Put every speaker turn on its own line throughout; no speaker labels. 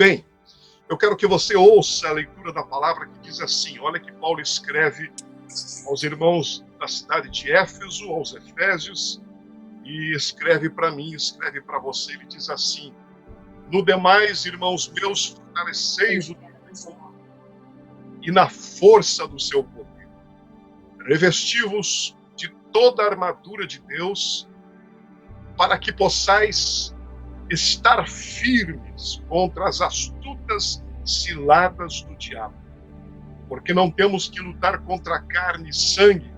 Bem, eu quero que você ouça a leitura da palavra que diz assim, olha que Paulo escreve aos irmãos da cidade de Éfeso, aos Efésios, e escreve para mim, escreve para você, ele diz assim: no demais, irmãos meus, fortaleceis o e na força do seu poder. Revesti-vos de toda a armadura de Deus, para que possais estar firmes contra as astutas ciladas do diabo. Porque não temos que lutar contra carne e sangue,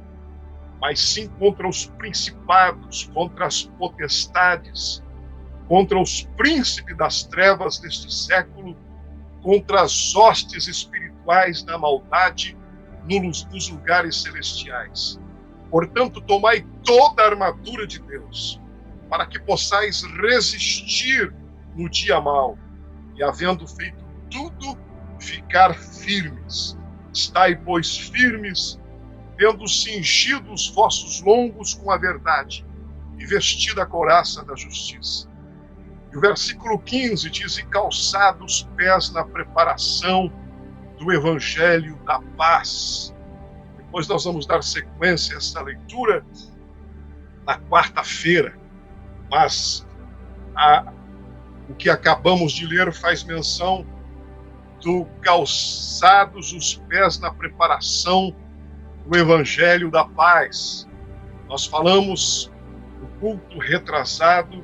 mas sim contra os principados, contra as potestades, contra os príncipes das trevas deste século, contra as hostes espirituais da maldade nos lugares celestiais. Portanto, tomai toda a armadura de Deus, para que possais resistir no dia mau, e havendo feito tudo, ficar firmes. Estai, pois, firmes, tendo cingido os vossos lombos com a verdade, e vestida a couraça da justiça. E o versículo 15 diz: e calçados os pés na preparação do evangelho da paz. Depois nós vamos dar sequência a essa leitura na quarta-feira, mas o que acabamos de ler faz menção do calçados os pés na preparação do evangelho da paz. Nós falamos no culto retrasado,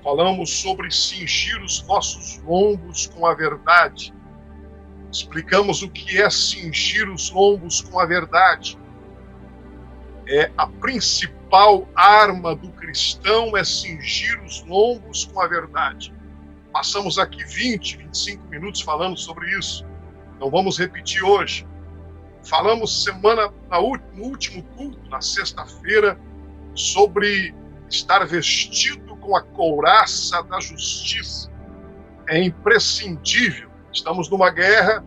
falamos sobre cingir os vossos lombos com a verdade. Explicamos o que é cingir os lombos com a verdade. É a principal arma do cristão é cingir os lombos com a verdade. Passamos aqui 25 minutos falando sobre isso. Não vamos repetir hoje. Falamos no último culto, na sexta-feira, sobre estar vestido com a couraça da justiça. É imprescindível. Estamos numa guerra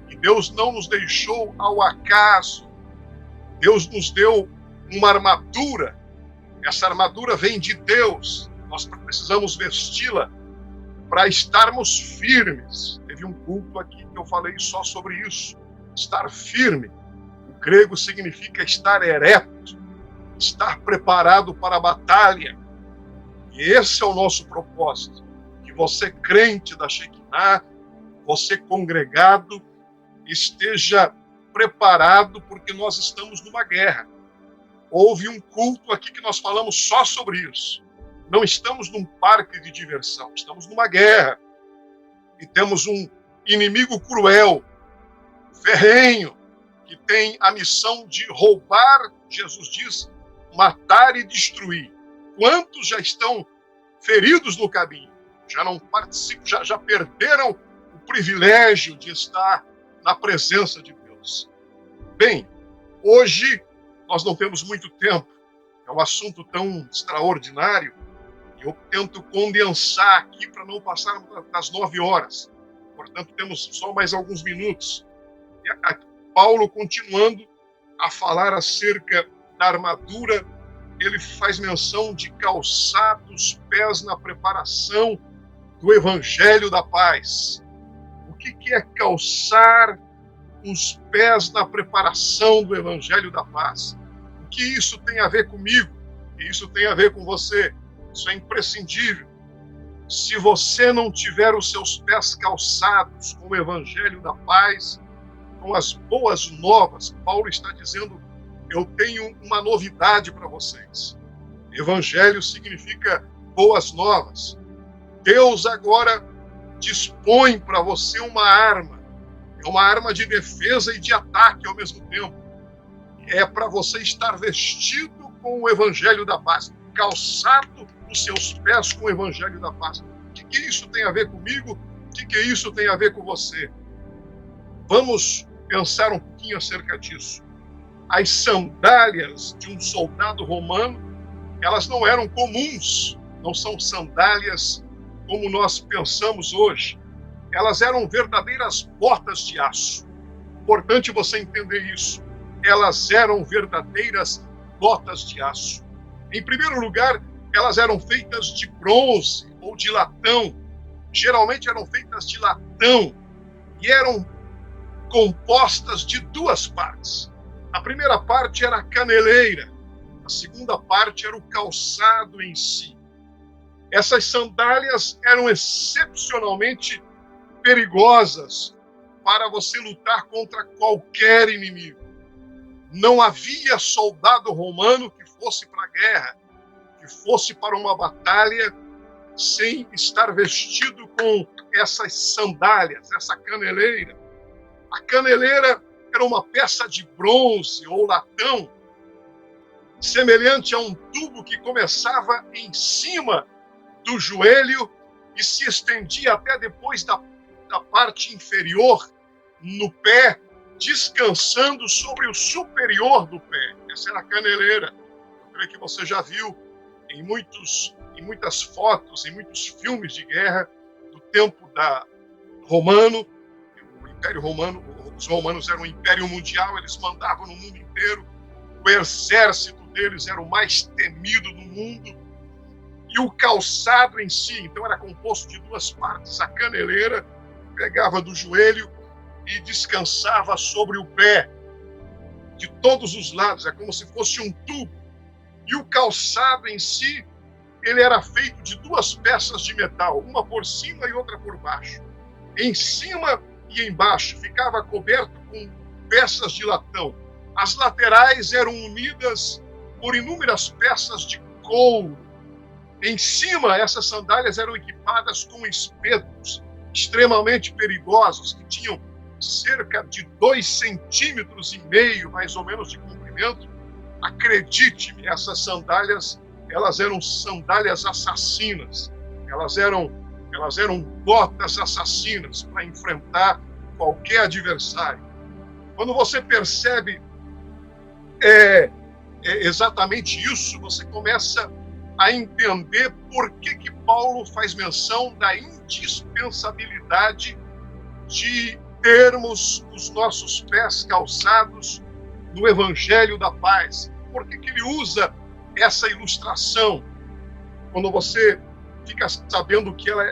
e Deus não nos deixou ao acaso. Deus nos deu uma armadura. Essa armadura vem de Deus. Nós precisamos vesti-la para estarmos firmes. Teve um culto aqui que eu falei só sobre isso. Estar firme. O grego significa estar ereto, estar preparado para a batalha. E esse é o nosso propósito. Que você, crente da Shekinah, você, congregado, esteja preparado, porque nós estamos numa guerra. Houve um culto aqui que nós falamos só sobre isso. Não estamos num parque de diversão, estamos numa guerra. E temos um inimigo cruel, ferrenho, que tem a missão de roubar, Jesus diz, matar e destruir. Quantos já estão feridos no caminho? Já não participam, já perderam o privilégio de estar na presença de Deus. Bem, hoje nós não temos muito tempo. É um assunto tão extraordinário que eu tento condensar aqui para não passar das 9 horas. Portanto, temos só mais alguns minutos. E Paulo, continuando a falar acerca da armadura, ele faz menção de calçar os pés na preparação do evangelho da paz. O que é calçar os pés na preparação do evangelho da paz? O que isso tem a ver comigo? O que isso tem a ver com você? Isso é imprescindível. Se você não tiver os seus pés calçados com o evangelho da paz, com as boas novas, Paulo está dizendo: eu tenho uma novidade para vocês. Evangelho significa boas novas. Deus agora dispõe para você uma arma. É uma arma de defesa e de ataque ao mesmo tempo. É para você estar vestido com o evangelho da paz, calçado os seus pés com o evangelho da paz. O que isso tem a ver comigo? O que isso tem a ver com você? Vamos pensar um pouquinho acerca disso. As sandálias de um soldado romano, elas não eram comuns, não são sandálias como nós pensamos hoje. Elas eram verdadeiras botas de aço. Importante você entender isso. Elas eram verdadeiras botas de aço. Em primeiro lugar, elas eram feitas de bronze ou de latão. geralmente eram feitas de latão e eram compostas de duas partes. A primeira parte era a caneleira, a segunda parte era o calçado em si. Essas sandálias eram excepcionalmente perigosas para você lutar contra qualquer inimigo. Não havia soldado romano que fosse para a guerra, que fosse para uma batalha, sem estar vestido com essas sandálias, essa caneleira. A caneleira era uma peça de bronze ou latão, semelhante a um tubo que começava em cima do joelho e se estendia até depois da parte inferior, no pé, descansando sobre o superior do pé. Essa era a caneleira. Eu creio que você já viu em muitas fotos, em muitos filmes de guerra do tempo romano. O Império Romano, os romanos eram um império mundial, eles mandavam no mundo inteiro. O exército deles era o mais temido do mundo. E o calçado em si, então, era composto de duas partes. A caneleira pegava do joelho e descansava sobre o pé, de todos os lados, é como se fosse um tubo. E o calçado em si, ele era feito de duas peças de metal, uma por cima e outra por baixo. Em cima e embaixo ficava coberto com peças de latão. As laterais eram unidas por inúmeras peças de couro. Em cima, essas sandálias eram equipadas com espetos extremamente perigosos, que tinham cerca de 2,5 cm, mais ou menos, de comprimento. Acredite-me, essas sandálias, elas eram sandálias assassinas. Elas eram botas assassinas para enfrentar qualquer adversário. Quando você percebe exatamente isso, você começa a entender por que Paulo faz menção da indispensabilidade de termos os nossos pés calçados no Evangelho da Paz. Por que ele usa essa ilustração? Quando você fica sabendo que ela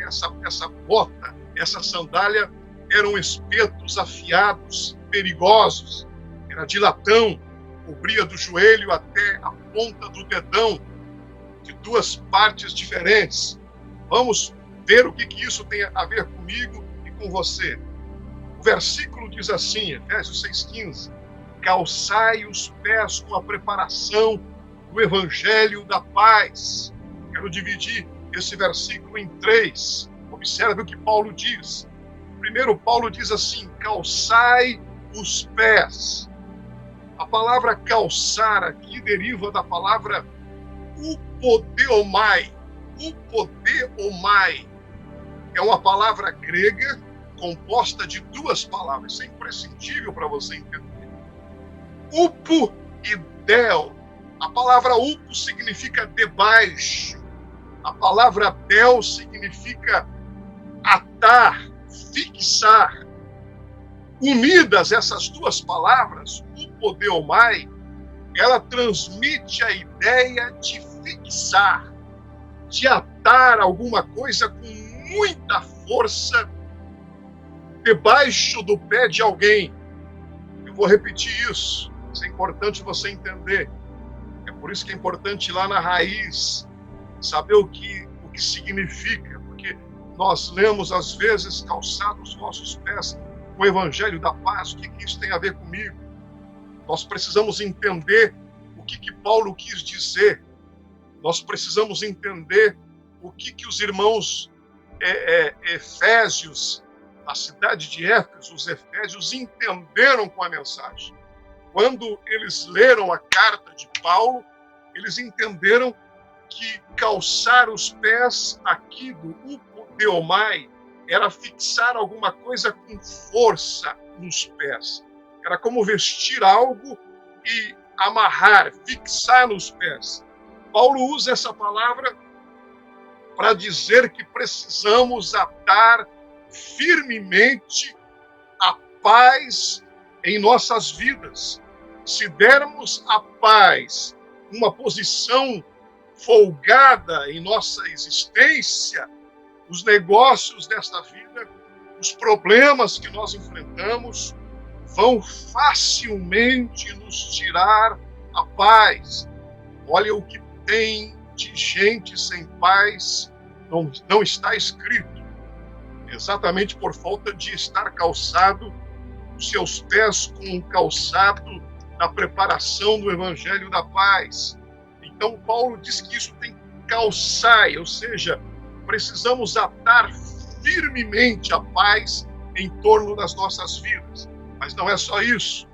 essa bota, essa sandália, eram espetos afiados, perigosos, era de latão, cobria do joelho até a ponta do dedão, de duas partes diferentes. Vamos ver o que isso tem a ver comigo e com você. O versículo diz assim, Efésios 6,15: calçai os pés com a preparação do Evangelho da Paz. Quero dividir esse versículo em 3. Observe o que Paulo diz. Primeiro, Paulo diz assim: calçai os pés. A palavra calçar aqui deriva da palavra upodeomai. Upodeomai é uma palavra grega composta de duas palavras. Isso é imprescindível para você entender. Upo e del. A palavra upo significa debaixo. A palavra del significa atar, fixar. Unidas essas duas palavras, upodeomai, ela transmite a ideia de fixar, de atar alguma coisa com muita força debaixo do pé de alguém. Eu vou repetir isso, isso é importante você entender. É por isso que é importante ir lá na raiz, saber o que significa, porque nós lemos às vezes calçados os nossos pés com o Evangelho da Paz. O que isso tem a ver comigo? Nós precisamos entender o que Paulo quis dizer. Nós precisamos entender o que os irmãos Efésios, a cidade de Éfeso, os Efésios, entenderam com a mensagem. Quando eles leram a carta de Paulo, eles entenderam que calçar os pés aqui do upodeomai era fixar alguma coisa com força nos pés. Era como vestir algo e amarrar, fixar nos pés. Paulo usa essa palavra para dizer que precisamos atar firmemente a paz em nossas vidas. Se dermos à paz uma posição folgada em nossa existência, os negócios desta vida, os problemas que nós enfrentamos, vão facilmente nos tirar a paz. Olha o que tem de gente sem paz, não está escrito. Exatamente por falta de estar calçado, os seus pés com um calçado da preparação do Evangelho da Paz. Então Paulo diz que isso tem que calçar, ou seja, precisamos atar firmemente a paz em torno das nossas vidas. Mas não é só isso.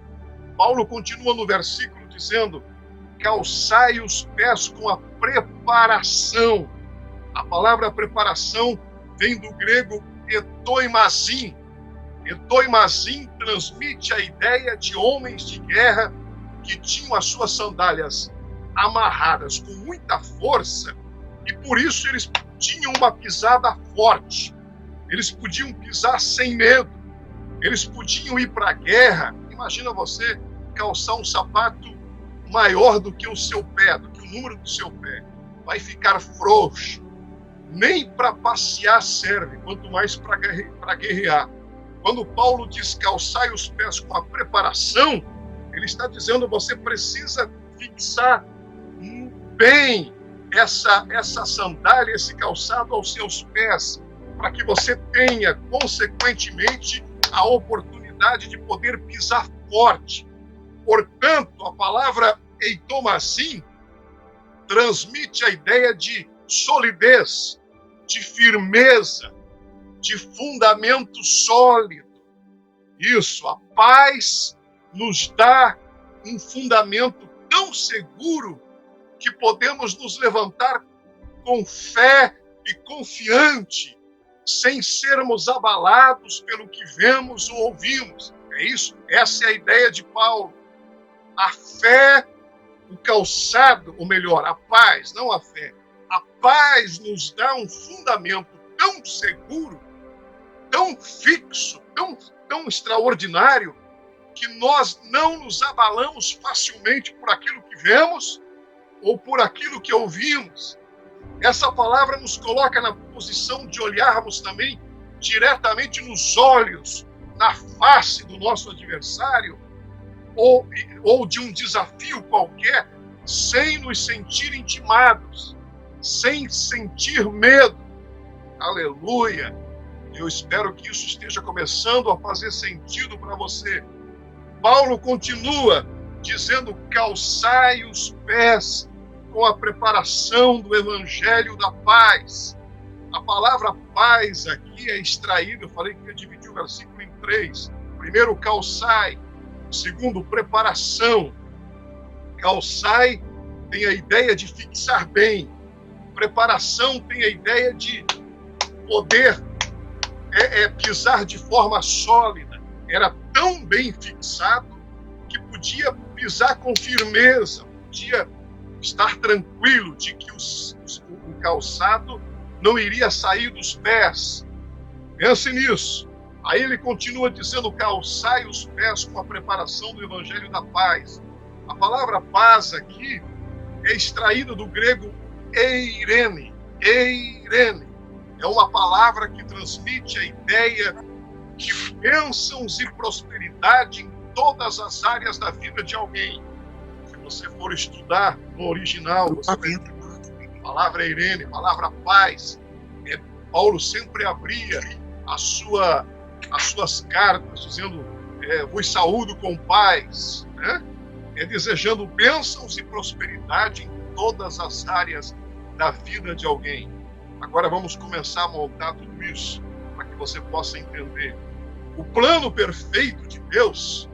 Paulo continua no versículo dizendo: calçai os pés com a preparação. A palavra preparação vem do grego etoimazim. Etoimazim transmite a ideia de homens de guerra que tinham as suas sandálias amarradas com muita força e por isso eles tinham uma pisada forte. Eles podiam pisar sem medo. Eles podiam ir para a guerra. Imagina você calçar um sapato maior do que o seu pé, do que o número do seu pé. Vai ficar frouxo. Nem para passear serve, quanto mais para guerrear. Quando Paulo diz calçai os pés com a preparação, ele está dizendo você precisa fixar bem essa sandália, esse calçado aos seus pés, para que você tenha, consequentemente, a oportunidade de poder pisar forte. Portanto, a palavra eitomazim transmite a ideia de solidez, de firmeza, de fundamento sólido. Isso, a paz nos dá um fundamento tão seguro que podemos nos levantar com fé e confiante, sem sermos abalados pelo que vemos ou ouvimos. É isso? Essa é a ideia de Paulo. A fé, o calçado, ou melhor, a paz, não a fé. A paz nos dá um fundamento tão seguro, tão fixo, tão extraordinário, que nós não nos abalamos facilmente por aquilo que vemos ou por aquilo que ouvimos. Essa palavra nos coloca na posição de olharmos também diretamente nos olhos, na face do nosso adversário, ou de um desafio qualquer, sem nos sentir intimados, sem sentir medo. Aleluia! Eu espero que isso esteja começando a fazer sentido para você. Paulo continua dizendo: calçai os pés com a preparação do Evangelho da Paz. A palavra paz aqui é extraída, eu falei que ia dividir o versículo em 3. Primeiro, calçai. Segundo, preparação. Calçai tem a ideia de fixar bem. Preparação tem a ideia de poder pisar de forma sólida. Era tão bem fixado que podia pisar com firmeza, podia estar tranquilo de que o calçado não iria sair dos pés. Pense nisso. Aí ele continua dizendo: calçai os pés com a preparação do Evangelho da Paz. A palavra paz aqui é extraída do grego eirene. Eirene é uma palavra que transmite a ideia de bênçãos e prosperidade em todas as áreas da vida de alguém. Se você for estudar no original, você vai ver a palavra eirene, a palavra paz. Paulo sempre abria as suas cartas dizendo: vos saúdo com paz, né? Desejando bênçãos e prosperidade em todas as áreas da vida de alguém. Agora vamos começar a montar tudo isso para que você possa entender. O plano perfeito de Deus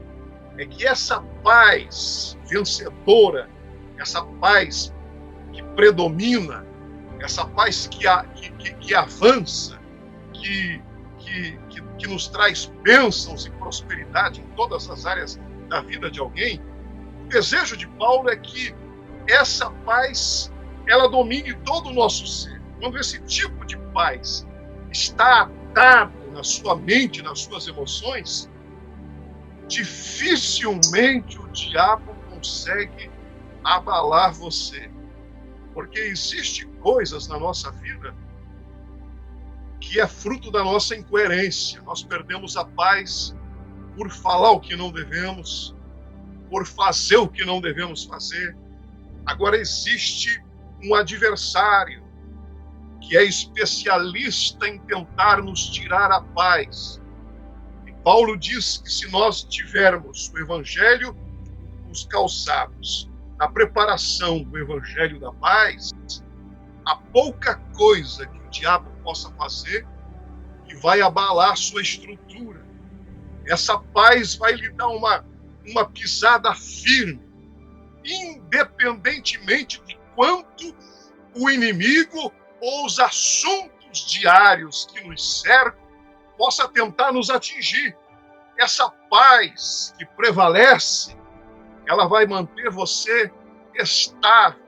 é que essa paz vencedora, essa paz que predomina, essa paz que avança, que nos traz bênçãos e prosperidade em todas as áreas da vida de alguém, o desejo de Paulo é que essa paz ela domine todo o nosso ser. Quando esse tipo de paz está atado na sua mente, nas suas emoções, dificilmente o diabo consegue abalar você. Porque existem coisas na nossa vida que é fruto da nossa incoerência. Nós perdemos a paz por falar o que não devemos, por fazer o que não devemos fazer. Agora existe um adversário que é especialista em tentar nos tirar a paz. E Paulo diz que se nós tivermos o evangelho, os calçados, na preparação do evangelho da paz, há pouca coisa que o diabo possa fazer que vai abalar sua estrutura. Essa paz vai lhe dar uma pisada firme, independentemente de quanto o inimigo ou os assuntos diários que nos cercam possa tentar nos atingir. Essa paz que prevalece, ela vai manter você estável,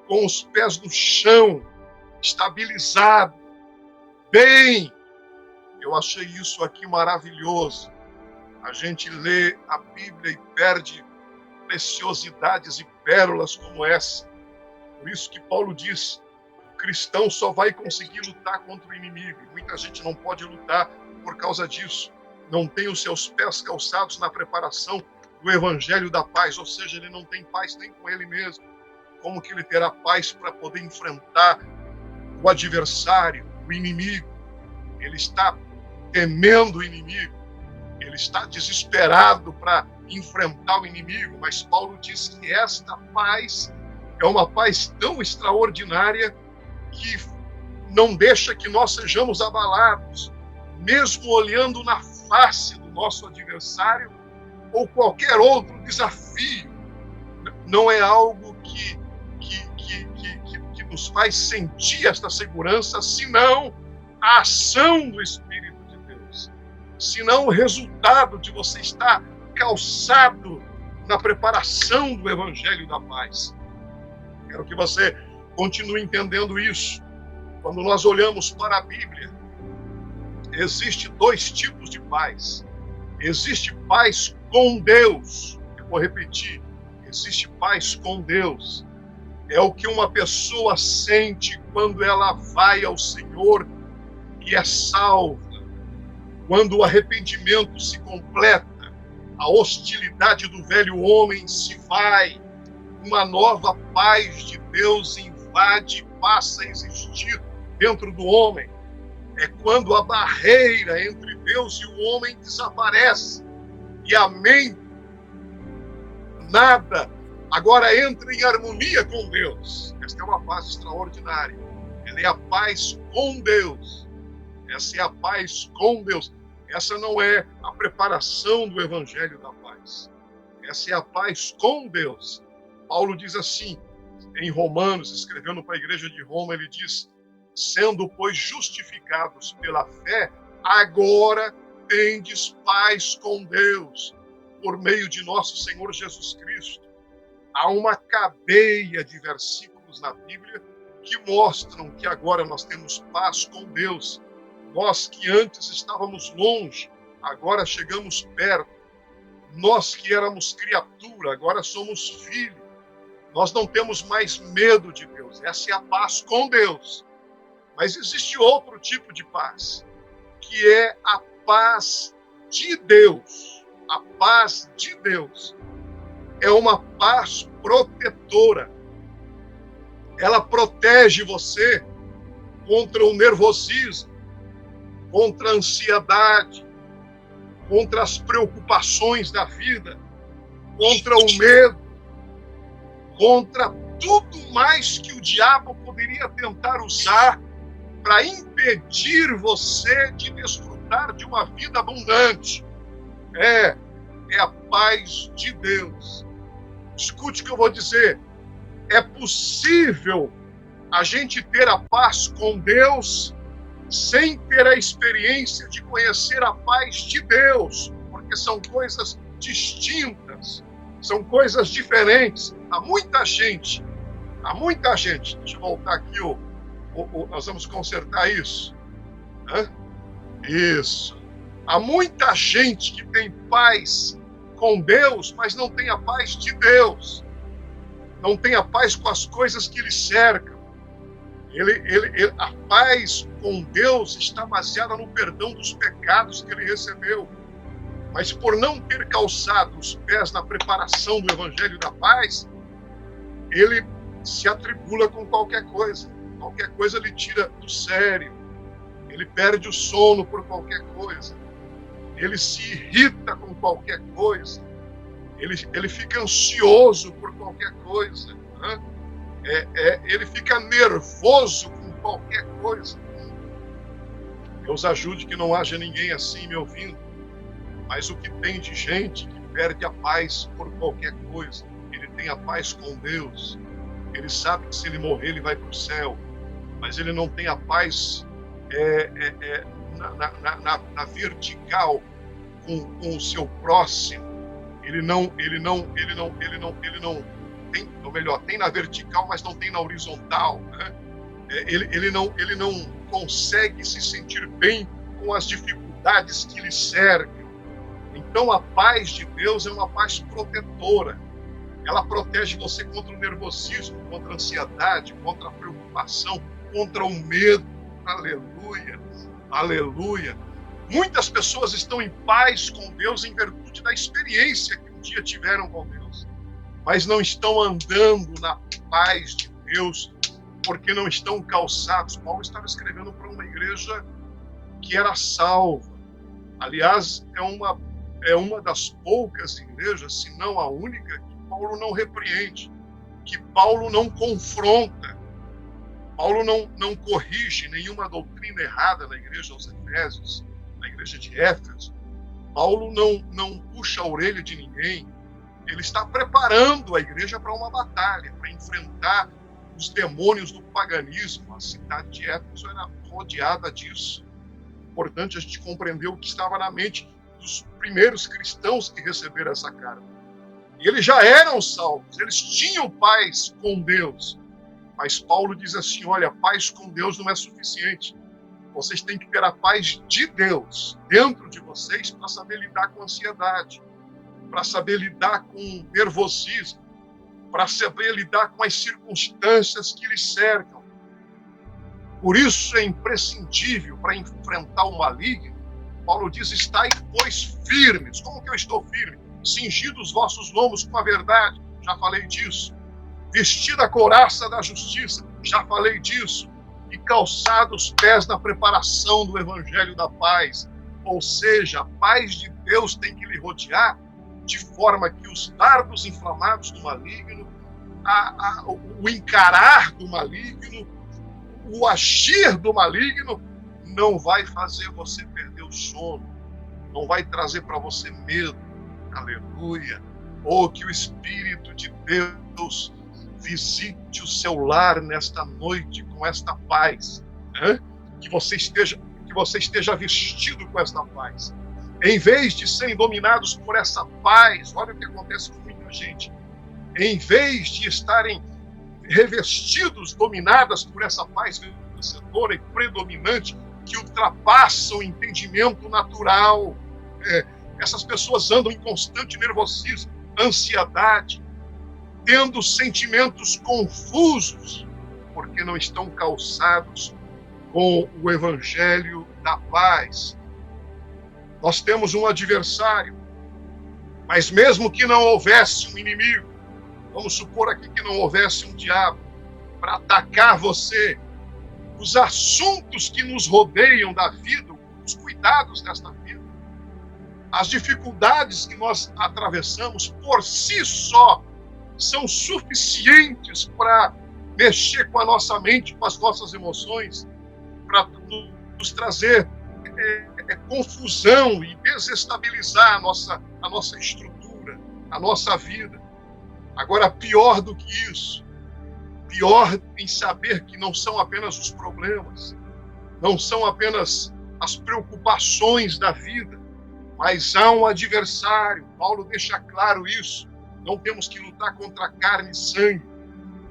com os pés no chão, estabilizado, bem. Eu achei isso aqui maravilhoso. A gente lê a Bíblia e perde preciosidades e pérolas como essa. Por isso que Paulo diz, o cristão só vai conseguir lutar contra o inimigo. E muita gente não pode lutar por causa disso. Não tem os seus pés calçados na preparação do evangelho da paz, ou seja, ele não tem paz nem com ele mesmo. Como que ele terá paz para poder enfrentar o adversário, o inimigo? Ele está temendo o inimigo, ele está desesperado para enfrentar o inimigo, mas Paulo diz que esta paz é uma paz tão extraordinária que não deixa que nós sejamos abalados, mesmo olhando na face do nosso adversário ou qualquer outro desafio. Não é algo que nos faz sentir esta segurança, senão a ação do Espírito de Deus, senão o resultado de você estar calçado na preparação do Evangelho da Paz. Quero que você continue entendendo isso. Quando nós olhamos para a Bíblia, existe dois tipos de paz. Existe paz com Deus. Eu vou repetir. Existe paz com Deus. É o que uma pessoa sente quando ela vai ao Senhor e é salva. Quando o arrependimento se completa, a hostilidade do velho homem se vai, uma nova paz de Deus invade e passa a existir dentro do homem. É quando a barreira entre Deus e o homem desaparece e a mente, nada, agora entra em harmonia com Deus. Esta é uma paz extraordinária. Ela é a paz com Deus. Essa é a paz com Deus. Essa não é a preparação do Evangelho da Paz. Essa é a paz com Deus. Paulo diz assim, em Romanos, escrevendo para a igreja de Roma, ele diz, sendo, pois, justificados pela fé, agora tendes paz com Deus, por meio de nosso Senhor Jesus Cristo. Há uma cadeia de versículos na Bíblia que mostram que agora nós temos paz com Deus. Nós que antes estávamos longe, agora chegamos perto. Nós que éramos criatura, agora somos filhos. Nós não temos mais medo de Deus. Essa é a paz com Deus. Mas existe outro tipo de paz, que é a paz de Deus. A paz de Deus é uma paz protetora. Ela protege você contra o nervosismo, contra a ansiedade, contra as preocupações da vida, contra o medo, contra tudo mais que o diabo poderia tentar usar para impedir você de desfrutar de uma vida abundante. É a paz de Deus. Escute o que eu vou dizer. É possível a gente ter a paz com Deus sem ter a experiência de conhecer a paz de Deus, porque são coisas distintas, são coisas diferentes. Há muita gente, deixa eu voltar aqui, nós vamos consertar isso. Isso. Há muita gente que tem paz com Deus, mas não tem a paz de Deus. Não tem a paz com as coisas que lhe cercam. A paz com Deus está baseada no perdão dos pecados que ele recebeu. Mas por não ter calçado os pés na preparação do Evangelho da Paz, ele se atribula com qualquer coisa. Qualquer coisa ele tira do sério. Ele perde o sono por qualquer coisa. Ele se irrita com qualquer coisa. Ele fica ansioso por qualquer coisa. Né? Ele fica nervoso com qualquer coisa. Deus ajude que não haja ninguém assim me ouvindo. Mas o que tem de gente que perde a paz por qualquer coisa, ele tem a paz com Deus, ele sabe que se ele morrer ele vai para o céu, mas ele não tem a paz na vertical com o seu próximo. Ele não tem, ou melhor, tem na vertical, mas não tem na horizontal. Né? Ele não consegue se sentir bem com as dificuldades que lhe cercam. Então a paz de Deus é uma paz protetora. Ela protege você contra o nervosismo, contra a ansiedade, contra a preocupação, contra o medo. Aleluia, aleluia. Muitas pessoas estão em paz com Deus em virtude da experiência que um dia tiveram com Deus, mas não estão andando na paz de Deus porque não estão calçados. Paulo estava escrevendo para uma igreja que era salva. Aliás, é uma das poucas igrejas, se não a única, que Paulo não repreende, que Paulo não confronta. Paulo não corrige nenhuma doutrina errada na igreja aos Efésios, na igreja de Éfeso. Paulo não puxa a orelha de ninguém. Ele está preparando a igreja para uma batalha, para enfrentar os demônios do paganismo. A cidade de Éfeso era rodeada disso. Importante a gente compreender o que estava na mente dos primeiros cristãos que receberam essa carta. E eles já eram salvos, eles tinham paz com Deus. Mas Paulo diz assim, olha, paz com Deus não é suficiente. Vocês têm que ter a paz de Deus dentro de vocês para saber lidar com a ansiedade, para saber lidar com o nervosismo, para saber lidar com as circunstâncias que lhes cercam. Por isso é imprescindível para enfrentar o maligno. Paulo diz, estai, pois, firmes. Como que eu estou firme? Cingidos os vossos lombos com a verdade. Já falei disso. Vestida a couraça da justiça. Já falei disso. E calçados os pés na preparação do Evangelho da Paz. Ou seja, a paz de Deus tem que lhe rodear de forma que os dardos inflamados do maligno, o encarar do maligno, o agir do maligno não vai fazer você perder o sono, não vai trazer para você medo. Aleluia! Ou que o Espírito de Deus visite o seu lar nesta noite com esta paz, né? Que você esteja vestido com esta paz. Em vez de serem dominados por essa paz, olha o que acontece com muita gente. Em vez de estarem revestidos, dominadas por essa paz vencedora e predominante, que ultrapassa o entendimento natural. Essas pessoas andam em constante nervosismo, ansiedade, tendo sentimentos confusos, porque não estão calçados com o Evangelho da Paz. Nós temos um adversário, mas mesmo que não houvesse um inimigo, vamos supor aqui que não houvesse um diabo para atacar você, os assuntos que nos rodeiam da vida, os cuidados desta vida, as dificuldades que nós atravessamos por si só são suficientes para mexer com a nossa mente, com as nossas emoções, para nos trazer confusão e desestabilizar a nossa estrutura, a nossa vida. Agora, pior do que isso, pior em saber que não são apenas os problemas, não são apenas as preocupações da vida, mas há um adversário. Paulo deixa claro isso. Não temos que lutar contra carne e sangue,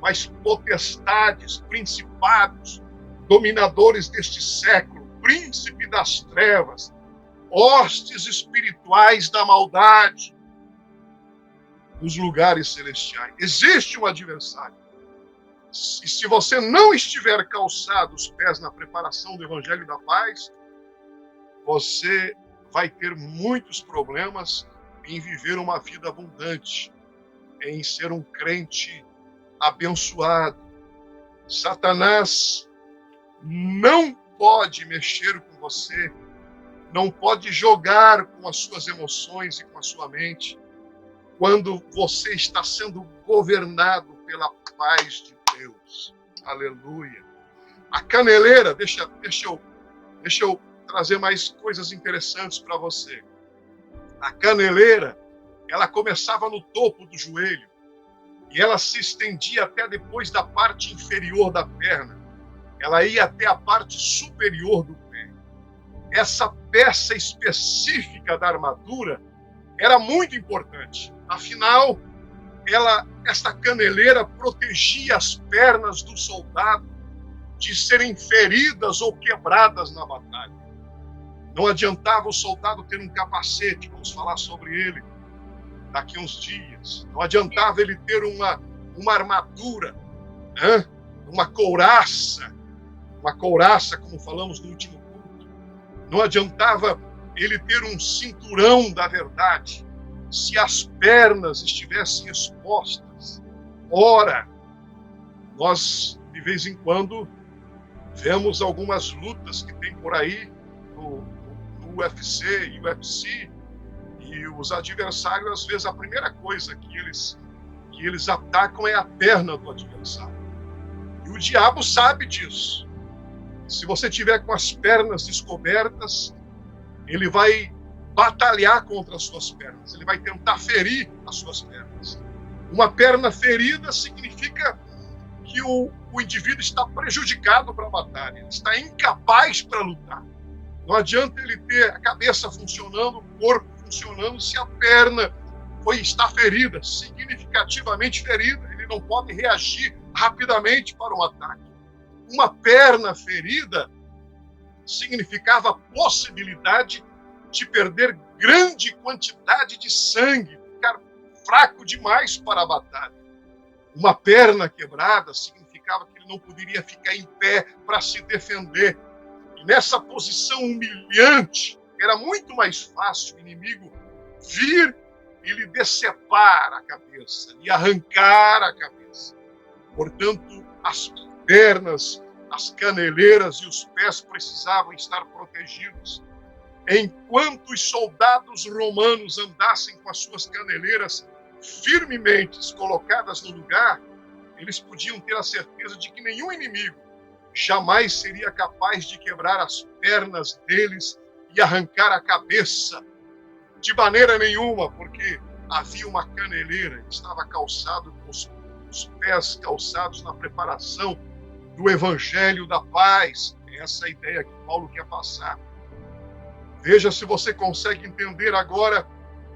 mas potestades, principados, dominadores deste século, príncipe das trevas, hostes espirituais da maldade nos lugares celestiais. Existe um adversário. E se você não estiver calçado os pés na preparação do Evangelho da Paz, você vai ter muitos problemas em viver uma vida abundante, em ser um crente abençoado. Satanás não pode mexer com você, não pode jogar com as suas emoções e com a sua mente, quando você está sendo governado pela paz de Deus. Aleluia. A caneleira, deixa eu trazer mais coisas interessantes para você. A caneleira, ela começava no topo do joelho e ela se estendia até depois da parte inferior da perna. Ela ia até a parte superior do pé. Essa peça específica da armadura era muito importante. Afinal, esta caneleira protegia as pernas do soldado de serem feridas ou quebradas na batalha. Não adiantava o soldado ter um capacete, vamos falar sobre ele daqui uns dias. Não adiantava ele ter uma armadura, uma couraça, como falamos no último culto. Não adiantava ele ter um cinturão da verdade, se as pernas estivessem expostas. Ora, nós, de vez em quando, vemos algumas lutas que tem por aí no UFC e UFC, e os adversários, às vezes, a primeira coisa que eles atacam é a perna do adversário. E o diabo sabe disso. Se você tiver com as pernas descobertas, ele vai batalhar contra as suas pernas, ele vai tentar ferir as suas pernas. Uma perna ferida significa que o indivíduo está prejudicado para a batalha, ele está incapaz para lutar. Não adianta ele ter a cabeça funcionando, o corpo funcionando, se a perna está ferida, significativamente ferida. Ele não pode reagir rapidamente para um ataque. Uma perna ferida significava a possibilidade de perder grande quantidade de sangue, ficar fraco demais para a batalha. Uma perna quebrada significava que ele não poderia ficar em pé para se defender. E nessa posição humilhante, era muito mais fácil o inimigo vir e lhe decepar a cabeça, lhe arrancar a cabeça. Portanto, as pernas, as caneleiras e os pés precisavam estar protegidos. Enquanto os soldados romanos andassem com as suas caneleiras firmemente colocadas no lugar, eles podiam ter a certeza de que nenhum inimigo jamais seria capaz de quebrar as pernas deles e arrancar a cabeça. De maneira nenhuma, porque havia uma caneleira, estava calçado com os pés calçados na preparação do Evangelho da Paz. Essa é a ideia que Paulo quer passar. Veja se você consegue entender agora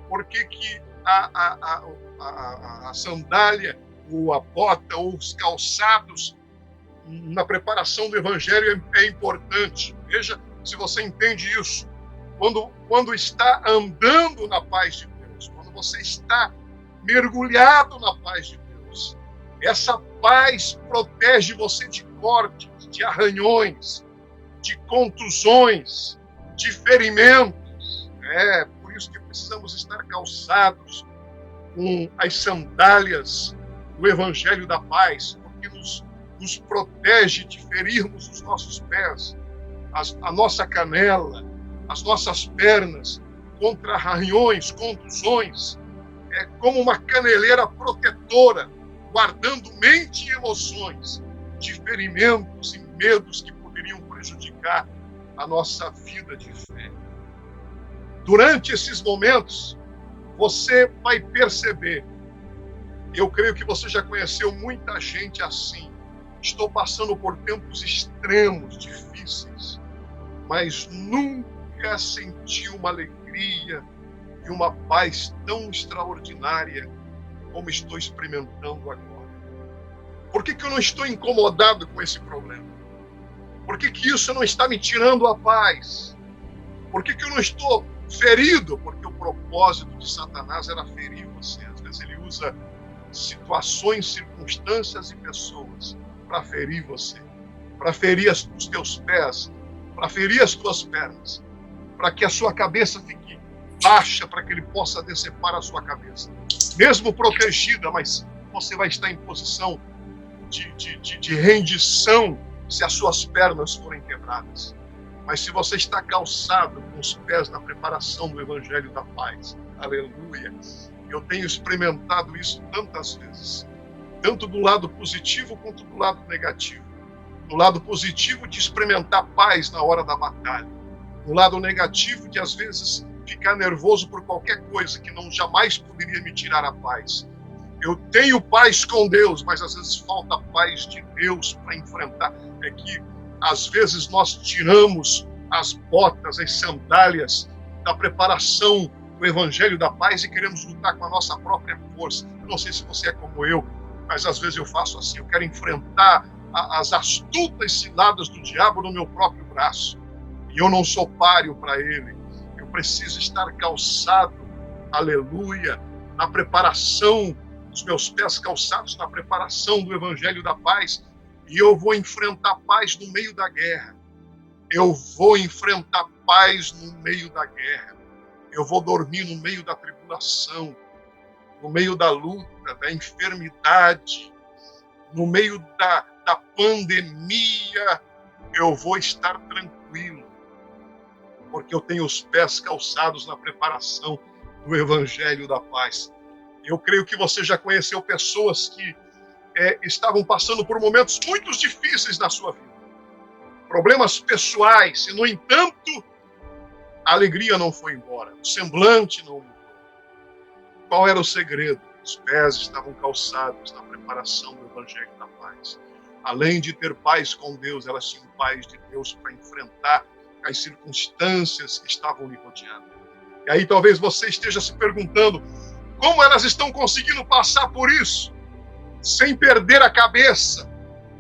por que a sandália, ou a bota, ou os calçados na preparação do Evangelho é importante. Veja se você entende isso. Quando está andando na paz de Deus, quando você está mergulhado na paz de Deus, essa paz protege você de cortes, de arranhões, de contusões, de ferimentos. É por isso que precisamos estar calçados com as sandálias do Evangelho da Paz, porque nos protege de ferirmos os nossos pés, a nossa canela, as nossas pernas contra arranhões, contusões. É como uma caneleira protetora, guardando mente e emoções de ferimentos e medos que poderiam prejudicar a nossa vida de fé. Durante esses momentos, você vai perceber, eu creio que você já conheceu muita gente assim. Estou passando por tempos extremos, difíceis, mas nunca senti uma alegria e uma paz tão extraordinária como estou experimentando agora. Por que eu não estou incomodado com esse problema? Por que isso não está me tirando a paz? Por que eu não estou ferido? Porque o propósito de Satanás era ferir você. Às vezes ele usa situações, circunstâncias e pessoas para ferir você, para ferir os teus pés, para ferir as tuas pernas, para que a sua cabeça fique baixa, para que ele possa decepar a sua cabeça. Mesmo protegida, mas você vai estar em posição de rendição se as suas pernas forem quebradas. Mas se você está calçado com os pés na preparação do Evangelho da Paz, aleluia, eu tenho experimentado isso tantas vezes, tanto do lado positivo quanto do lado negativo. Do lado positivo de experimentar paz na hora da batalha, do lado negativo de às vezes ficar nervoso por qualquer coisa que não jamais poderia me tirar a paz. Eu tenho paz com Deus, mas às vezes falta a paz de Deus para enfrentar. É que às vezes nós tiramos as botas, as sandálias da preparação do Evangelho da Paz e queremos lutar com a nossa própria força. Eu não sei se você é como eu, mas às vezes eu faço assim, eu quero enfrentar as astutas ciladas do diabo no meu próprio braço. E eu não sou páreo para ele. Eu preciso estar calçado, aleluia, na preparação, os meus pés calçados na preparação do Evangelho da Paz. E eu vou enfrentar paz no meio da guerra. Eu vou enfrentar paz no meio da guerra. Eu vou dormir no meio da tribulação, no meio da luta, da enfermidade, no meio da pandemia. Eu vou estar tranquilo, porque eu tenho os pés calçados na preparação do Evangelho da Paz. Eu creio que você já conheceu pessoas que estavam passando por momentos muito difíceis na sua vida. Problemas pessoais, e no entanto, a alegria não foi embora, o semblante não mudou. Qual era o segredo? Os pés estavam calçados na preparação do Evangelho da Paz. Além de ter paz com Deus, elas tinham paz de Deus para enfrentar as circunstâncias que estavam lhe rodeando. E aí talvez você esteja se perguntando como elas estão conseguindo passar por isso, sem perder a cabeça.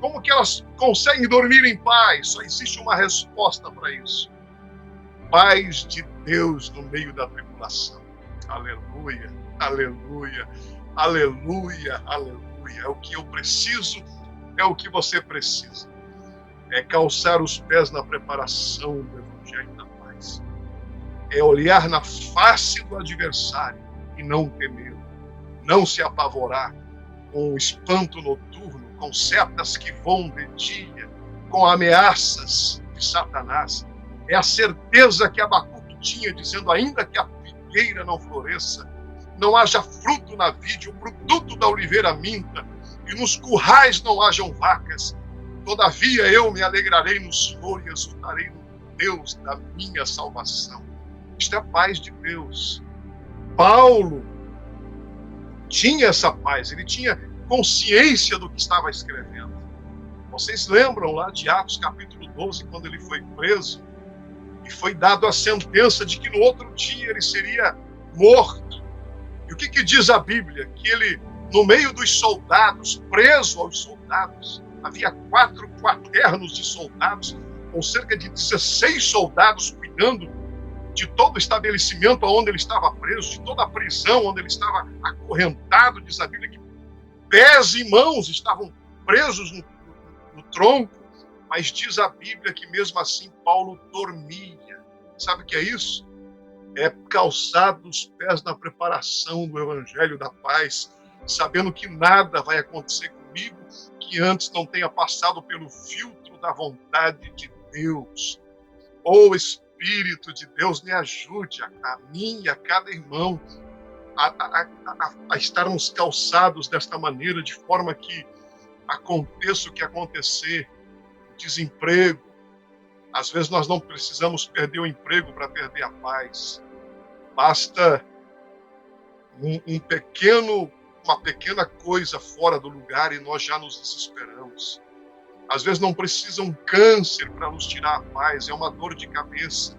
Como que elas conseguem dormir em paz? Só existe uma resposta para isso. Paz de Deus no meio da tribulação. Aleluia, aleluia, aleluia, aleluia. É o que eu preciso, é o que você precisa. É calçar os pés na preparação do Evangelho da Paz. É olhar na face do adversário e não temer, não se apavorar com o espanto noturno, com setas que voam de dia, com ameaças de Satanás. É a certeza que Abacuque tinha, dizendo, ainda que a figueira não floresça, não haja fruto na vide, o produto da oliveira minta, e nos currais não hajam vacas, todavia eu me alegrarei no Senhor e exultarei no Deus da minha salvação. Isto é a paz de Deus. Paulo tinha essa paz, ele tinha consciência do que estava escrevendo. Vocês lembram lá de Atos capítulo 12, quando ele foi preso e foi dado a sentença de que no outro dia ele seria morto. E o que diz a Bíblia? Que ele, no meio dos soldados, preso aos soldados, havia 4 quaternos de soldados, com cerca de 16 soldados cuidando de todo o estabelecimento onde ele estava preso, de toda a prisão onde ele estava acorrentado. Diz a Bíblia que pés e mãos estavam presos no tronco, mas diz a Bíblia que mesmo assim Paulo dormia. Sabe o que é isso? É calçar os pés na preparação do Evangelho da Paz, sabendo que nada vai acontecer comigo que antes não tenha passado pelo filtro da vontade de Deus. Oh, Espírito de Deus, me ajude, a mim e a cada irmão, a estarmos calçados desta maneira, de forma que aconteça o que acontecer, desemprego. Às vezes nós não precisamos perder o emprego para perder a paz. Basta uma pequena coisa fora do lugar e nós já nos desesperamos. Às vezes não precisa um câncer para nos tirar a paz, é uma dor de cabeça.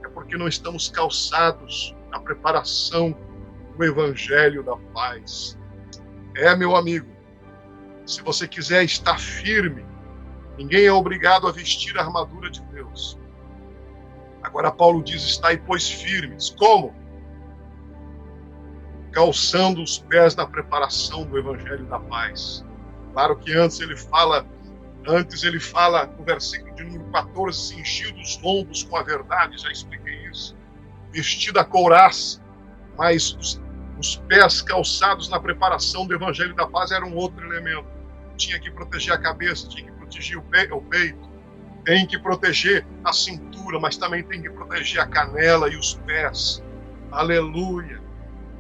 É porque não estamos calçados na preparação do Evangelho da Paz. Meu amigo, se você quiser estar firme, ninguém é obrigado a vestir a armadura de Deus. Agora Paulo diz, estai, pois, firmes. Como? Calçando os pés na preparação do Evangelho da Paz. Claro que antes ele fala Antes ele fala no versículo de número 14, cingido os lombos com a verdade, já expliquei isso. Vestido a couraça, mas os pés calçados na preparação do evangelho da paz era um outro elemento. Tinha que proteger a cabeça, tinha que proteger o peito, tem que proteger a cintura, mas também tem que proteger a canela e os pés. Aleluia.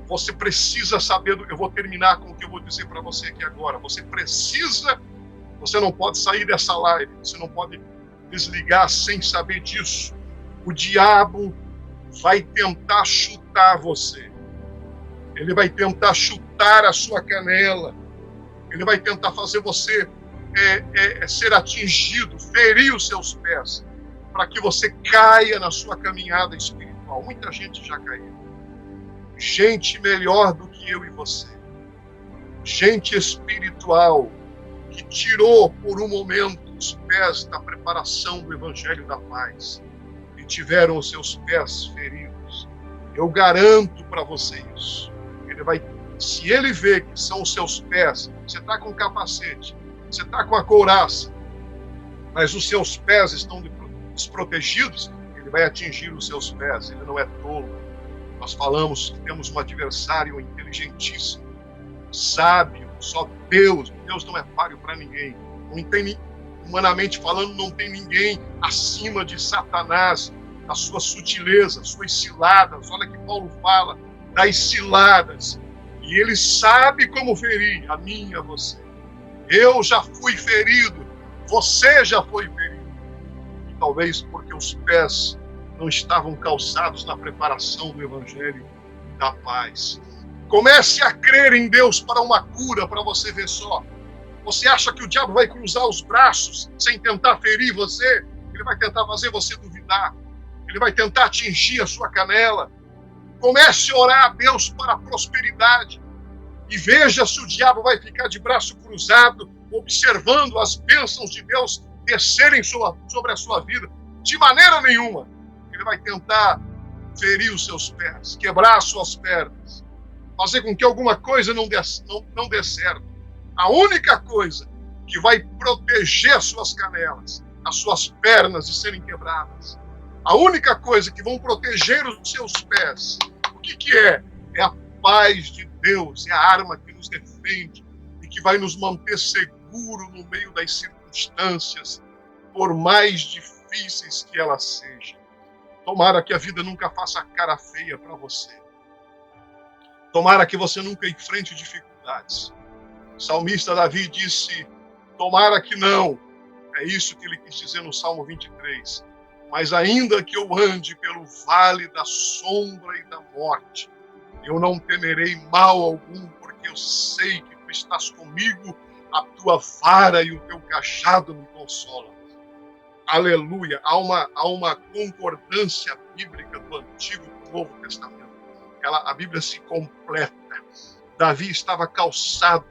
Você precisa saber, eu vou terminar com o que eu vou dizer para você aqui agora. Você não pode sair dessa live, você não pode desligar sem saber disso. O diabo vai tentar chutar você. Ele vai tentar chutar a sua canela. Ele vai tentar fazer você ser atingido, ferir os seus pés, para que você caia na sua caminhada espiritual. Muita gente já caiu. Gente melhor do que eu e você. Gente espiritual que tirou por um momento os pés da preparação do Evangelho da Paz e tiveram os seus pés feridos. Eu garanto para você isso. Se ele vê que são os seus pés, você está com o capacete, você está com a couraça, mas os seus pés estão desprotegidos, ele vai atingir os seus pés, ele não é tolo. Nós falamos que temos um adversário inteligentíssimo, sábio, só Deus não é páreo para ninguém. Não tem, humanamente falando, não tem ninguém acima de Satanás, a sua sutileza, as suas ciladas. Olha que Paulo fala das ciladas. E ele sabe como ferir a mim e a você. Eu já fui ferido, você já foi ferido. E talvez porque os pés não estavam calçados na preparação do Evangelho da Paz. Comece a crer em Deus para uma cura, para você ver só. Você acha que o diabo vai cruzar os braços sem tentar ferir você? Ele vai tentar fazer você duvidar. Ele vai tentar atingir a sua canela. Comece a orar a Deus para a prosperidade. E veja se o diabo vai ficar de braço cruzado, observando as bênçãos de Deus descerem sobre a sua vida. De maneira nenhuma. Ele vai tentar ferir os seus pés, quebrar as suas pernas, fazer com que alguma coisa não dê certo. A única coisa que vai proteger as suas canelas, as suas pernas de serem quebradas, a única coisa que vão proteger os seus pés, o que é? É a paz de Deus, é a arma que nos defende e que vai nos manter seguro no meio das circunstâncias, por mais difíceis que elas sejam. Tomara que a vida nunca faça cara feia para você. Tomara que você nunca enfrente dificuldades. O salmista Davi disse, tomara que não. É isso que ele quis dizer no Salmo 23. Mas ainda que eu ande pelo vale da sombra e da morte, eu não temerei mal algum, porque eu sei que tu estás comigo, a tua vara e o teu cajado me consolam. Aleluia! Há uma concordância bíblica do Antigo e do Novo Testamento. A Bíblia se completa. Davi estava calçado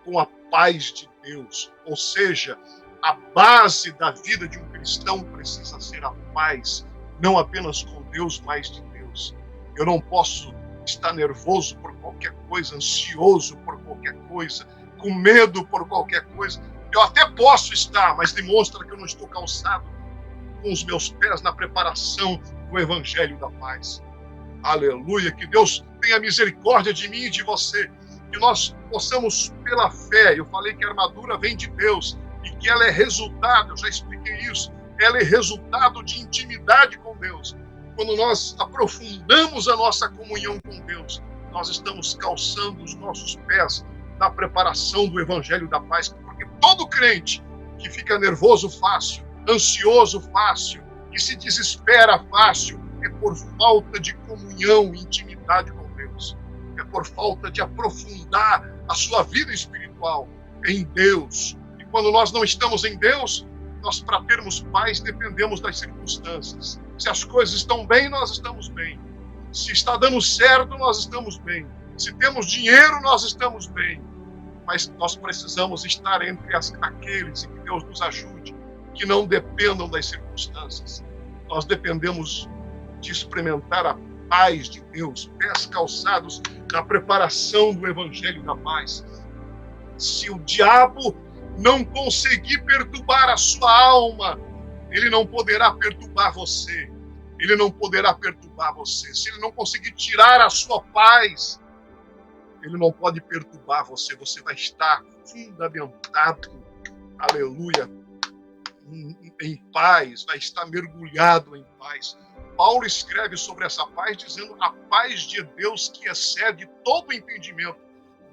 com a paz de Deus. Ou seja, a base da vida de um cristão precisa ser a paz, não apenas com Deus, mas de Deus. Eu não posso estar nervoso por qualquer coisa, ansioso por qualquer coisa, com medo por qualquer coisa. Eu até posso estar, mas demonstra que eu não estou calçado com os meus pés na preparação do Evangelho da Paz. Aleluia, que Deus tenha misericórdia de mim e de você, que nós possamos, pela fé, eu falei que a armadura vem de Deus e que ela é resultado, eu já expliquei isso, ela é resultado de intimidade com Deus. Quando nós aprofundamos a nossa comunhão com Deus, nós estamos calçando os nossos pés na preparação do Evangelho da Paz, porque todo crente que fica nervoso fácil, ansioso fácil, que se desespera fácil, é por falta de comunhão e intimidade com Deus. É por falta de aprofundar a sua vida espiritual em Deus. E quando nós não estamos em Deus, nós, para termos paz, dependemos das circunstâncias. Se as coisas estão bem, nós estamos bem. Se está dando certo, nós estamos bem. Se temos dinheiro, nós estamos bem. Mas nós precisamos estar entre aqueles, e que Deus nos ajude, que não dependam das circunstâncias. Nós dependemos de experimentar a paz de Deus, pés calçados na preparação do Evangelho da Paz. Se o diabo não conseguir perturbar a sua alma, ele não poderá perturbar você. Ele não poderá perturbar você. Se ele não conseguir tirar a sua paz, ele não pode perturbar você. Você vai estar fundamentado, aleluia, em paz, vai estar mergulhado em paz. Paulo escreve sobre essa paz dizendo: a paz de Deus que excede todo entendimento,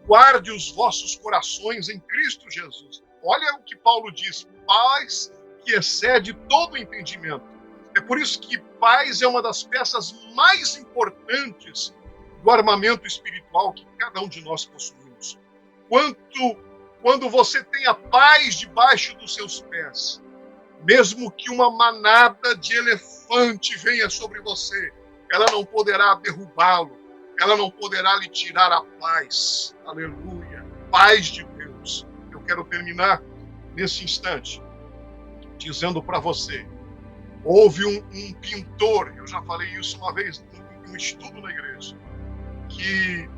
guarde os vossos corações em Cristo Jesus. Olha o que Paulo diz: paz que excede todo
entendimento.
É por isso que paz é uma das peças mais importantes do armamento espiritual que cada um de nós possuímos. Quando você tem a paz debaixo dos seus pés, mesmo que uma manada de elefante venha sobre você, ela não poderá derrubá-lo, ela não poderá lhe tirar a paz. Aleluia. Paz de Deus. Eu quero terminar nesse instante dizendo para você: houve um pintor, eu já falei isso uma vez em um estudo na igreja, que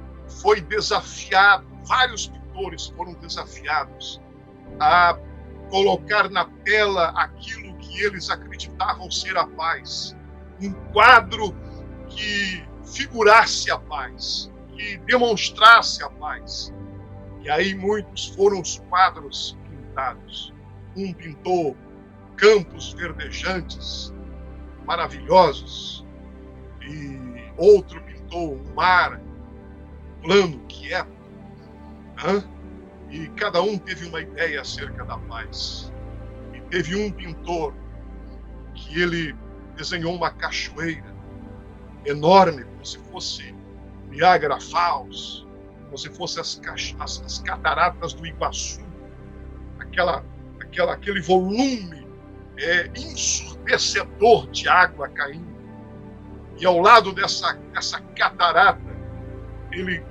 foi desafiado, vários pintores foram desafiados a colocar na tela aquilo que eles acreditavam ser a paz. Um quadro que figurasse a paz, que demonstrasse a paz. E aí muitos foram os quadros pintados. Um pintou campos verdejantes, maravilhosos, e outro pintou um mar plano, quieto. E cada um teve uma ideia acerca da paz. E teve um pintor que ele desenhou uma cachoeira enorme, como se fosse Niagara Falls, como se fosse as cataratas do Iguaçu, aquele volume ensurdecedor de água caindo. E ao lado dessa catarata, ele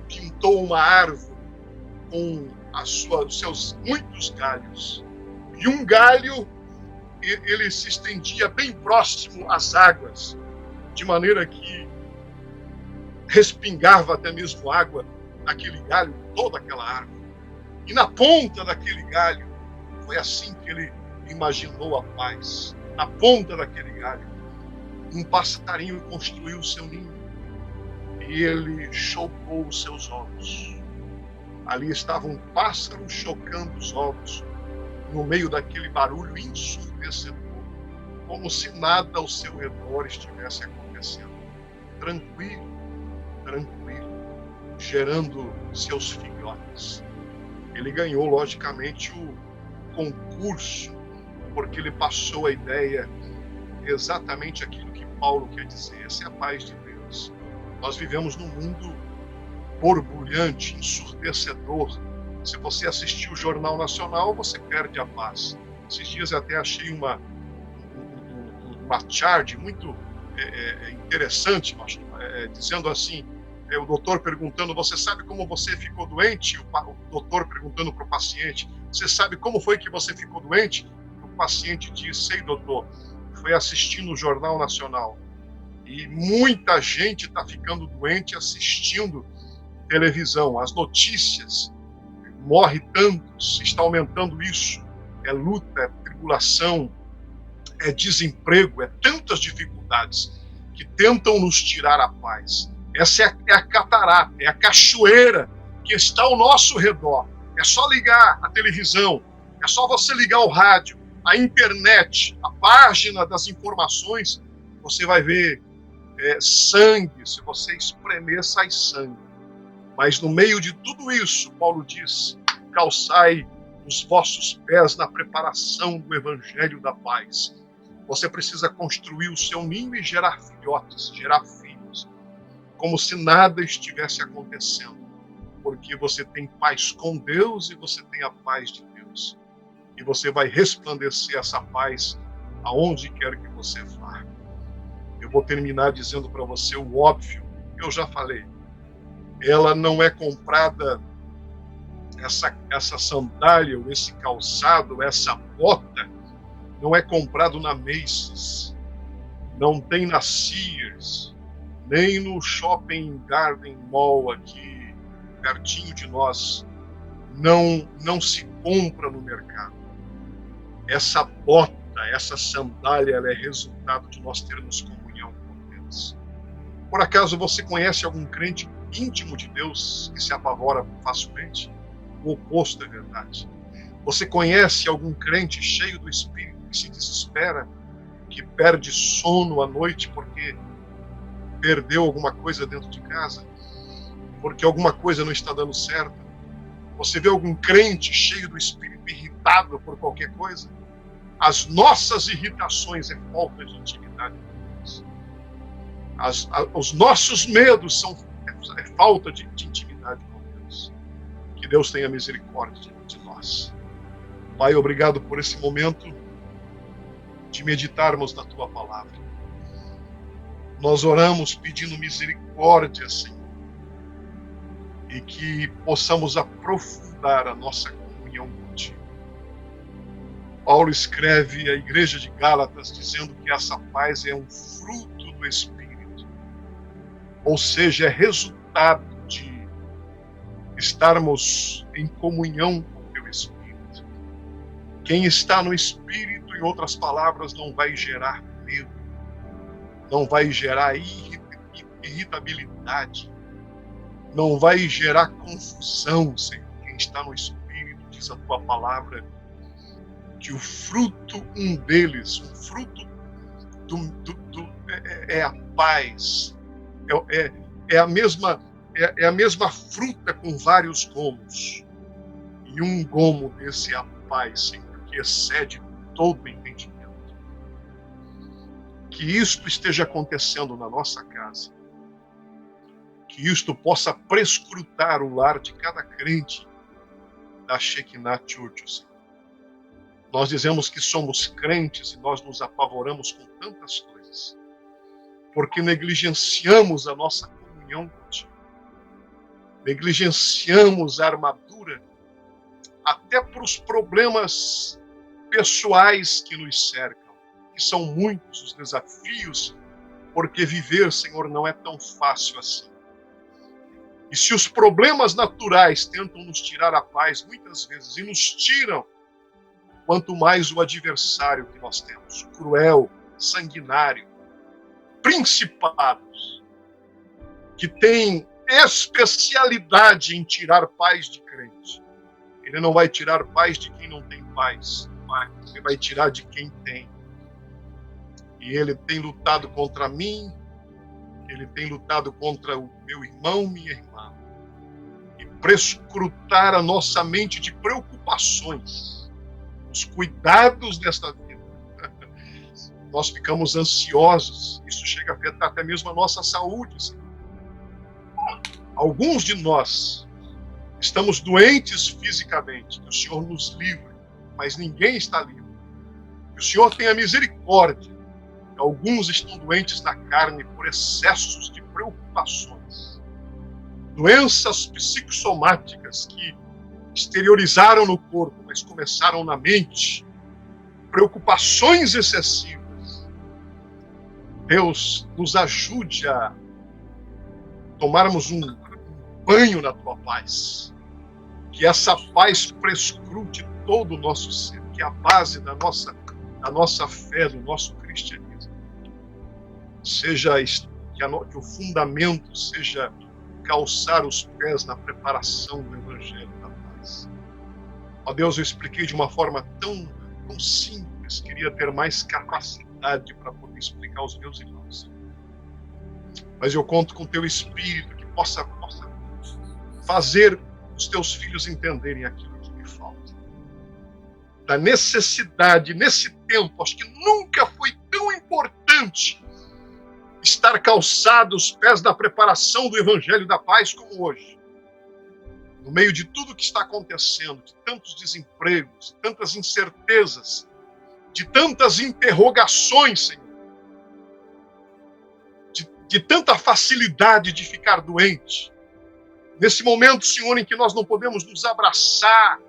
pintou uma árvore com os seus muitos galhos. E um galho, ele se estendia bem próximo às águas, de maneira que respingava até mesmo água naquele galho, toda aquela árvore. E na ponta daquele galho, foi assim que ele imaginou a paz. Na ponta daquele galho, um passarinho construiu o seu ninho e ele chocou os seus ovos. Ali estava um pássaro chocando os ovos no meio daquele barulho ensurdecedor, como se nada ao seu redor estivesse acontecendo. Tranquilo, gerando seus filhotes. Ele ganhou, logicamente, o concurso, porque ele passou a ideia, exatamente aquilo que Paulo quer dizer. Essa é a paz de Deus. Nós vivemos num mundo borbulhante, ensurdecedor. Se você assistir o Jornal Nacional, você perde a paz. Esses dias eu até achei uma charge muito interessante, dizendo assim, o doutor perguntando: você sabe como você ficou doente? O doutor perguntando para o paciente: você sabe como foi que você ficou doente? O paciente diz: sei, doutor, foi assistindo o Jornal Nacional. E muita gente está ficando doente assistindo televisão, as notícias, morre tantos, está aumentando isso, é luta, é tribulação, é desemprego, é tantas dificuldades que tentam nos tirar a paz. Essa é a catarata, é a cachoeira que está ao nosso redor. É só ligar a televisão, é só você ligar o rádio, a internet, a página das informações, você vai ver sangue. Se você espremer, sai sangue. Mas no meio de tudo isso, Paulo diz: calçai os vossos pés na preparação do evangelho da paz. Você precisa construir o seu ninho e gerar filhotes, gerar filhos, como se nada estivesse acontecendo, porque você tem paz com Deus e você tem a paz de Deus. E você vai resplandecer essa paz aonde quer que você vá. Eu vou terminar dizendo para você o óbvio, eu já falei. Ela não é comprada, essa sandália, ou esse calçado, essa bota, não é comprado na Macy's, não tem na Sears, nem no Shopping Garden Mall aqui, pertinho de nós. não se compra no mercado. Essa bota, essa sandália, ela é resultado de nós termos comunhão com Deus. Por acaso você conhece algum crente íntimo de Deus que se apavora facilmente? O oposto é verdade. Você conhece algum crente cheio do Espírito que se desespera, que perde sono à noite porque perdeu alguma coisa dentro de casa, porque alguma coisa não está dando certo? Você vê algum crente cheio do Espírito irritado por qualquer coisa? As nossas irritações é falta de intimidade com Deus. Os nossos medos é falta de intimidade com Deus. Que Deus tenha misericórdia de nós. Pai, obrigado por esse momento de meditarmos na Tua Palavra. Nós oramos pedindo misericórdia, Senhor, e que possamos aprofundar a nossa comunhão contigo. Paulo escreve à igreja de Gálatas dizendo que essa paz é um fruto do Espírito, ou seja, é resultado de estarmos em comunhão com o Teu Espírito. Quem está no Espírito, em outras palavras, não vai gerar medo, não vai gerar irritabilidade, não vai gerar confusão, Senhor. Quem está no Espírito, diz a Tua Palavra, que o fruto, um deles, o fruto é a paz, é a mesma fruta com vários gomos, e um gomo desse é a paz, Senhor, que excede todo entendimento. Que isto esteja acontecendo na nossa casa, que isto possa prescrutar o lar de cada crente da Shekinah Church, Senhor. Nós dizemos que somos crentes e nós nos apavoramos com tantas coisas, porque negligenciamos a nossa comunhão contigo, negligenciamos a armadura até para os problemas pessoais que nos cercam, que são muitos os desafios, porque viver, Senhor, não é tão fácil assim. E se os problemas naturais tentam nos tirar a paz, muitas vezes, e nos tiram, quanto mais o adversário que nós temos, cruel, sanguinário, principados, que tem especialidade em tirar paz de crente. Ele não vai tirar paz de quem não tem paz, mas ele vai tirar de quem tem. E ele tem lutado contra mim, ele tem lutado contra o meu irmão, minha irmã, e prescrutar a nossa mente de preocupações, os cuidados desta vida. Nós ficamos ansiosos, isso chega a afetar até mesmo a nossa saúde, Senhor. Alguns de nós estamos doentes fisicamente, que o Senhor nos livre, mas ninguém está livre. Que o Senhor tenha misericórdia. Alguns estão doentes na carne por excessos de preocupações. Doenças psicossomáticas que exteriorizaram no corpo, mas começaram na mente. Preocupações excessivas. Deus, nos ajude a tomarmos um banho na Tua paz. Que essa paz prescrute todo o nosso ser. Que a base da nossa fé, do nosso cristianismo, seja que o fundamento seja calçar os pés na preparação do Evangelho da paz. Ó Deus, eu expliquei de uma forma tão simples, queria ter mais capacidade para poder explicar aos meus irmãos. Mas eu conto com o Teu Espírito que possa fazer os Teus filhos entenderem aquilo que me falta. Da necessidade, nesse tempo, acho que nunca foi tão importante estar calçado os pés da preparação do Evangelho da Paz como hoje. No meio de tudo que está acontecendo, de tantos desempregos, de tantas incertezas, de tantas interrogações, Senhor, de tanta facilidade de ficar doente. Nesse momento, Senhor, em que nós não podemos nos abraçar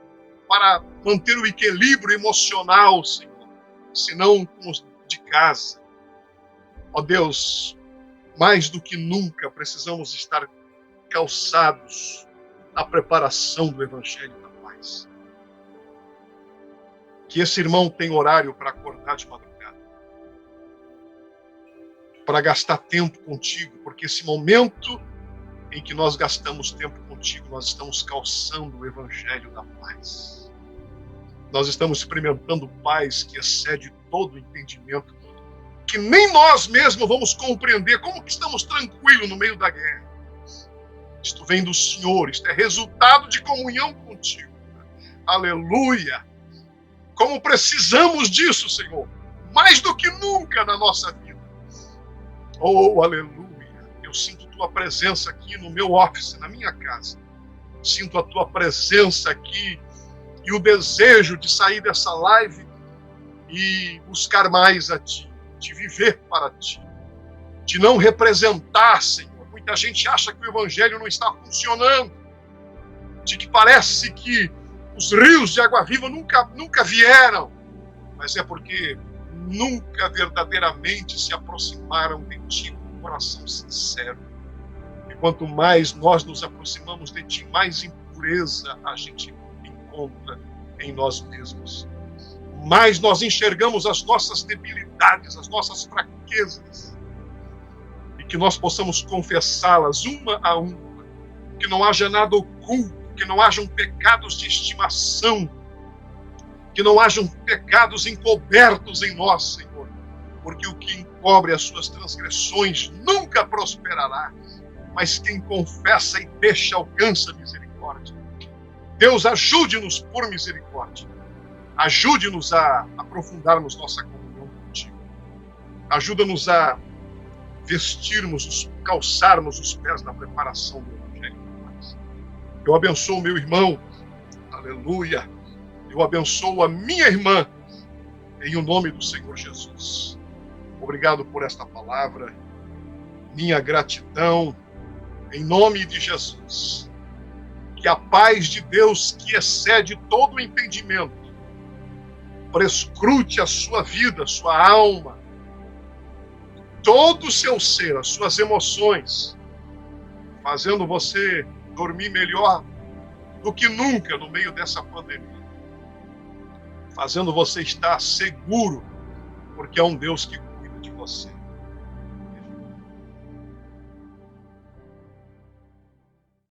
para manter o equilíbrio emocional, Senhor, senão com os de casa. Ó Deus, mais do que nunca precisamos estar calçados na preparação do Evangelho da paz. Que esse irmão tenha horário para acordar de madrugada, para gastar tempo contigo, porque esse momento em que nós gastamos tempo contigo, nós estamos calçando o evangelho da paz. Nós estamos experimentando paz que excede todo o entendimento, que nem nós mesmos vamos compreender como que estamos tranquilos no meio da guerra. Isto vem do Senhor, isto é resultado de comunhão contigo. Aleluia! Como precisamos disso, Senhor, mais do que nunca na nossa vida. Oh, aleluia! Eu sinto tua presença aqui no meu office, na minha casa. Sinto a tua presença aqui e o desejo de sair dessa live e buscar mais a ti, de viver para ti, de não representar, Senhor. Muita gente acha que o evangelho não está funcionando, de que parece que os rios de água viva nunca vieram, mas é porque nunca verdadeiramente se aproximaram de ti com um coração sincero. E quanto mais nós nos aproximamos de ti, mais impureza a gente encontra em nós mesmos. Mais nós enxergamos as nossas debilidades, as nossas fraquezas, e que nós possamos confessá-las uma a uma, que não haja nada oculto, que não hajam pecados de estimação, que não hajam pecados encobertos em nós, Senhor, porque o que encobre as suas transgressões nunca prosperará, mas quem confessa e deixa alcança misericórdia. Deus, ajude-nos por misericórdia. Ajude-nos a aprofundarmos nossa comunhão contigo. Ajuda-nos a vestirmos, calçarmos os pés na preparação do Evangelho. Eu abençoo o meu irmão, aleluia. Eu abençoo a minha irmã, em o nome do Senhor Jesus. Obrigado por esta palavra. Minha gratidão, em nome de Jesus. Que a paz de Deus, que excede todo o entendimento, prescrute a sua vida, a sua alma, todo o seu ser, as suas emoções, fazendo você dormir melhor do que nunca no meio dessa pandemia, fazendo você estar seguro, porque é um Deus que cuida de você.